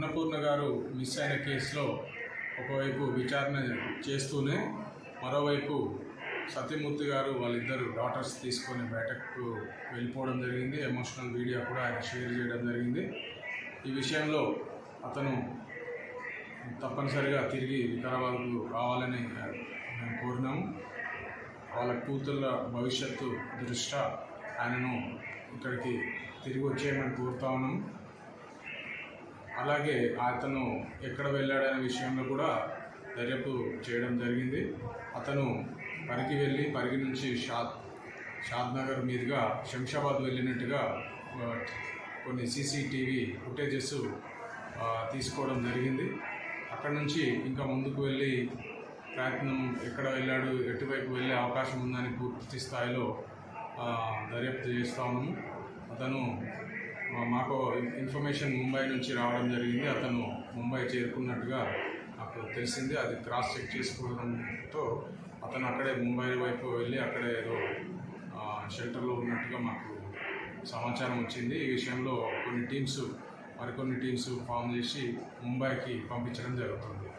అన్నపూర్ణ గారు మిస్ అయిన కేసులో ఒకవైపు విచారణ చేస్తూనే మరోవైపు సత్యమూర్తి గారు వాళ్ళిద్దరు డాటర్స్ తీసుకొని బయటకు వెళ్ళిపోవడం జరిగింది. ఎమోషనల్ వీడియో కూడా ఆయన షేర్ చేయడం జరిగింది. ఈ విషయంలో అతను తప్పనిసరిగా తిరిగి వికారాబాద్కు రావాలని మేము కోరినాము. వాళ్ళ కూతుళ్ళ భవిష్యత్తు దృష్ట్యా ఆయనను ఇక్కడికి తిరిగి వచ్చేయమని కోరుతా ఉన్నాము. అలాగే అతను ఎక్కడ వెళ్ళాడనే విషయంలో కూడా దర్యాప్తు చేయడం జరిగింది. అతను పరిగి వెళ్ళి పరిగి నుంచి షాద్నగర్ మీదుగా శంషాబాద్ వెళ్ళినట్టుగా కొన్ని సీసీటీవీ ఫుటేజెస్ తీసుకోవడం జరిగింది. అక్కడ నుంచి ఇంకా ముందుకు వెళ్ళి ప్రయత్నం ఎక్కడ వెళ్ళాడు, ఎటువైపు వెళ్ళే అవకాశం ఉందని పూర్తి స్థాయిలో దర్యాప్తు చేస్తూ ఉన్నాము. అతను మాకు ఇన్ఫర్మేషన్ ముంబై నుంచి రావడం జరిగింది. అతను ముంబై చేరుకున్నట్టుగా నాకు తెలిసింది. అది క్రాస్ చెక్ చేసుకోవడంతో అతను అక్కడే ముంబై వైపు వెళ్ళి అక్కడే ఏదో షెల్టర్లో ఉన్నట్టుగా మాకు సమాచారం వచ్చింది. ఈ విషయంలో మరికొన్ని టీమ్స్ ఫామ్ చేసి ముంబైకి పంపించడం జరుగుతుంది.